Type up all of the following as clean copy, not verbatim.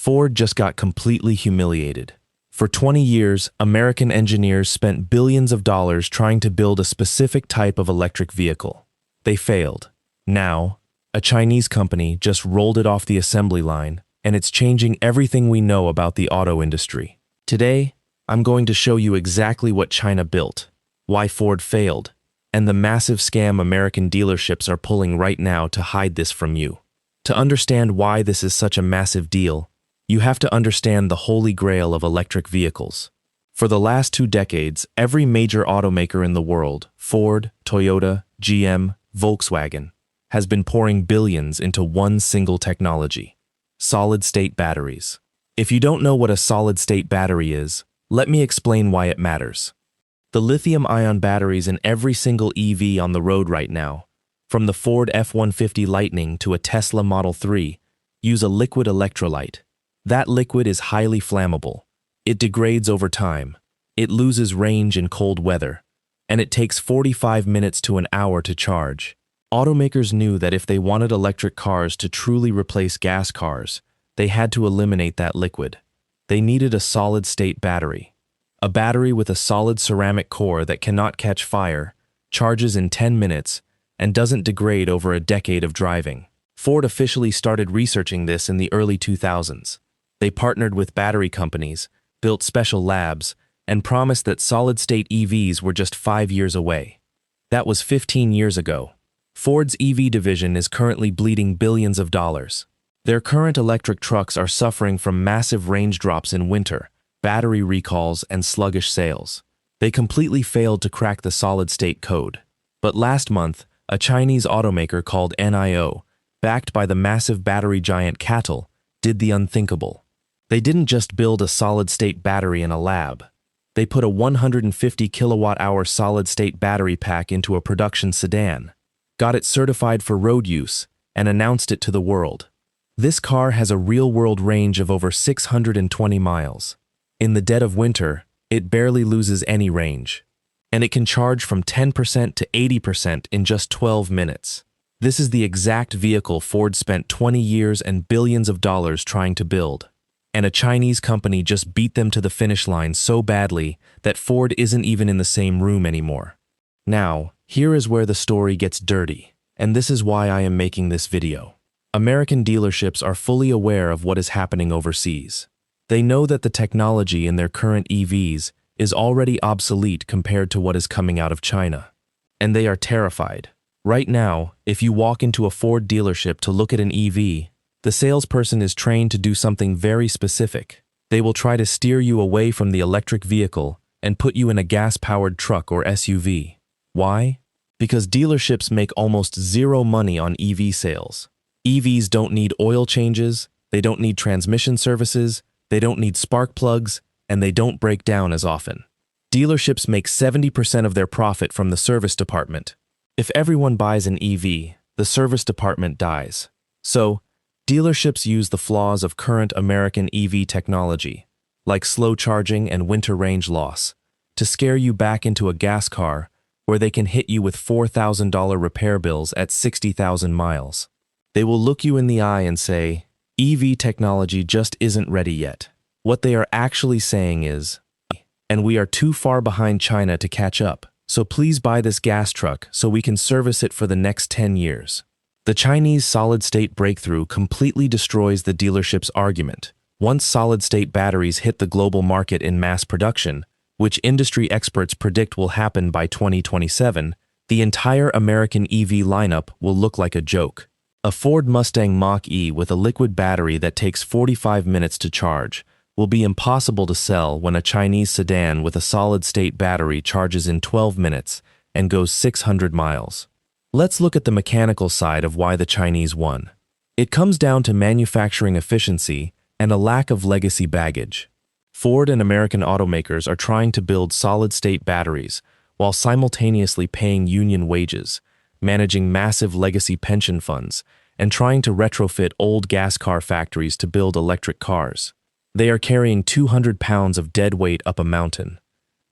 Ford just got completely humiliated. For 20 years, American engineers spent billions of dollars trying to build a specific type of electric vehicle. They failed. Now, a Chinese company just rolled it off the assembly line, and it's changing everything we know about the auto industry. Today, I'm going to show you exactly what China built, why Ford failed, and the massive scam American dealerships are pulling right now to hide this from you. To understand why this is such a massive deal, you have to understand the Holy Grail of electric vehicles. For the last 2 decades, every major automaker in the world, Ford, Toyota, GM, Volkswagen, has been pouring billions into one single technology: solid-state batteries. If you don't know what a solid-state battery is, let me explain why it matters. The lithium-ion batteries in every single EV on the road right now, from the Ford F-150 Lightning to a Tesla Model 3, use a liquid electrolyte. That liquid is highly flammable. It degrades over time. It loses range in cold weather. And it takes 45 minutes to an hour to charge. Automakers knew that if they wanted electric cars to truly replace gas cars, they had to eliminate that liquid. They needed a solid-state battery. A battery with a solid ceramic core that cannot catch fire, charges in 10 minutes, and doesn't degrade over a decade of driving. Ford officially started researching this in the early 2000s. They partnered with battery companies, built special labs, and promised that solid-state EVs were just 5 years away. That was 15 years ago. Ford's EV division is currently bleeding billions of dollars. Their current electric trucks are suffering from massive range drops in winter, battery recalls, and sluggish sales. They completely failed to crack the solid-state code. But last month, a Chinese automaker called NIO, backed by the massive battery giant CATL, did the unthinkable. They didn't just build a solid-state battery in a lab. They put a 150 kilowatt-hour solid-state battery pack into a production sedan, got it certified for road use, and announced it to the world. This car has a real-world range of over 620 miles. In the dead of winter, it barely loses any range. And it can charge from 10% to 80% in just 12 minutes. This is the exact vehicle Ford spent 20 years and billions of dollars trying to build. And a Chinese company just beat them to the finish line so badly that Ford isn't even in the same room anymore. Now, here is where the story gets dirty, and this is why I am making this video. American dealerships are fully aware of what is happening overseas. They know that the technology in their current EVs is already obsolete compared to what is coming out of China. And they are terrified. Right now, if you walk into a Ford dealership to look at an EV, the salesperson is trained to do something very specific. They will try to steer you away from the electric vehicle and put you in a gas-powered truck or SUV. Why? Because dealerships make almost zero money on EV sales. EVs don't need oil changes, they don't need transmission services, they don't need spark plugs, and they don't break down as often. Dealerships make 70% of their profit from the service department. If everyone buys an EV, the service department dies. So, dealerships use the flaws of current American EV technology, like slow charging and winter range loss, to scare you back into a gas car where they can hit you with $4,000 repair bills at 60,000 miles. They will look you in the eye and say, EV technology just isn't ready yet. What they are actually saying is, and we are too far behind China to catch up, so please buy this gas truck so we can service it for the next 10 years. The Chinese solid-state breakthrough completely destroys the dealership's argument. Once solid-state batteries hit the global market in mass production, which industry experts predict will happen by 2027, the entire American EV lineup will look like a joke. A Ford Mustang Mach-E with a liquid battery that takes 45 minutes to charge will be impossible to sell when a Chinese sedan with a solid-state battery charges in 12 minutes and goes 600 miles. Let's look at the mechanical side of why the Chinese won. It comes down to manufacturing efficiency and a lack of legacy baggage. Ford and American automakers are trying to build solid-state batteries while simultaneously paying union wages, managing massive legacy pension funds, and trying to retrofit old gas car factories to build electric cars. They are carrying 200 pounds of dead weight up a mountain.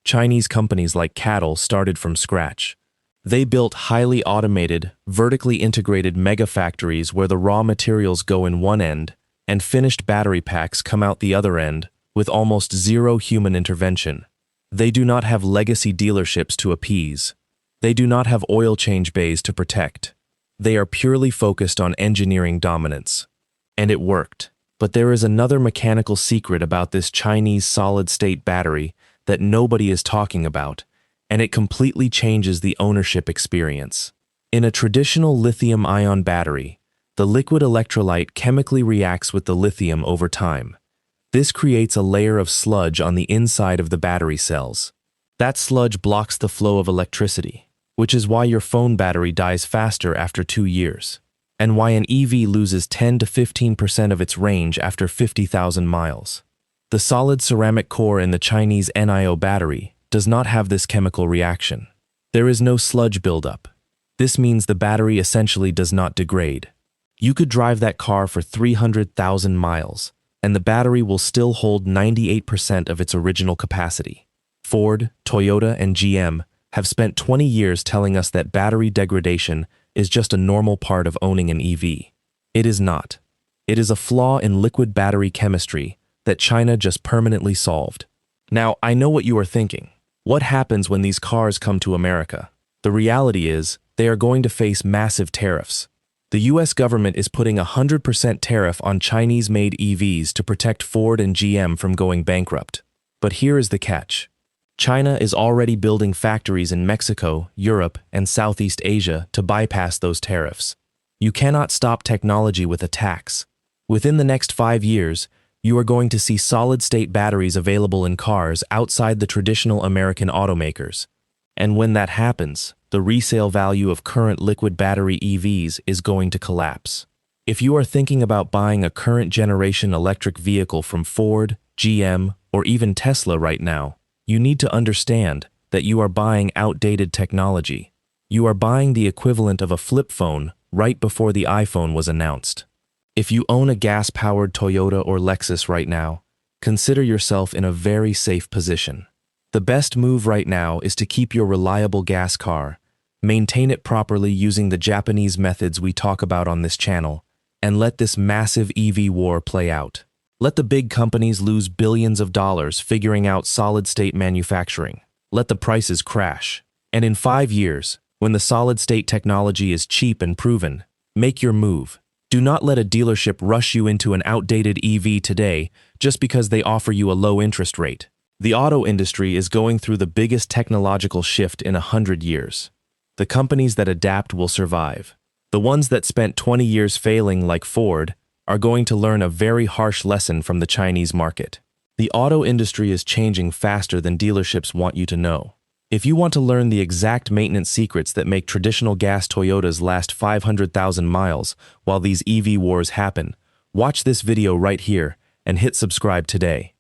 Chinese companies like CATL started from scratch. They built highly automated, vertically integrated mega factories where the raw materials go in one end and finished battery packs come out the other end with almost zero human intervention. They do not have legacy dealerships to appease. They do not have oil change bays to protect. They are purely focused on engineering dominance. And it worked. But there is another mechanical secret about this Chinese solid-state battery that nobody is talking about, and it completely changes the ownership experience. In a traditional lithium-ion battery, the liquid electrolyte chemically reacts with the lithium over time. This creates a layer of sludge on the inside of the battery cells. That sludge blocks the flow of electricity, which is why your phone battery dies faster after 2 years, and why an EV loses 10 to 15% of its range after 50,000 miles. The solid ceramic core in the Chinese NIO battery does not have this chemical reaction. There is no sludge buildup. This means the battery essentially does not degrade. You could drive that car for 300,000 miles, and the battery will still hold 98% of its original capacity. Ford, Toyota, and GM have spent 20 years telling us that battery degradation is just a normal part of owning an EV. It is not. It is a flaw in liquid battery chemistry that China just permanently solved. Now, I know what you are thinking. What happens when these cars come to America? The reality is, they are going to face massive tariffs. The US government is putting a 100% tariff on Chinese-made EVs to protect Ford and GM from going bankrupt. But here is the catch. China is already building factories in Mexico, Europe, and Southeast Asia to bypass those tariffs. You cannot stop technology with a tax. Within the next 5 years, you are going to see solid-state batteries available in cars outside the traditional American automakers. And when that happens, the resale value of current liquid battery EVs is going to collapse. If you are thinking about buying a current-generation electric vehicle from Ford, GM, or even Tesla right now, you need to understand that you are buying outdated technology. You are buying the equivalent of a flip phone right before the iPhone was announced. If you own a gas-powered Toyota or Lexus right now, consider yourself in a very safe position. The best move right now is to keep your reliable gas car, maintain it properly using the Japanese methods we talk about on this channel, and let this massive EV war play out. Let the big companies lose billions of dollars figuring out solid-state manufacturing. Let the prices crash. And in 5 years, when the solid-state technology is cheap and proven, make your move. Do not let a dealership rush you into an outdated EV today just because they offer you a low interest rate. The auto industry is going through the biggest technological shift in 100 years. The companies that adapt will survive. The ones that spent 20 years failing, like Ford, are going to learn a very harsh lesson from the Chinese market. The auto industry is changing faster than dealerships want you to know. If you want to learn the exact maintenance secrets that make traditional gas Toyotas last 500,000 miles while these EV wars happen, watch this video right here and hit subscribe today.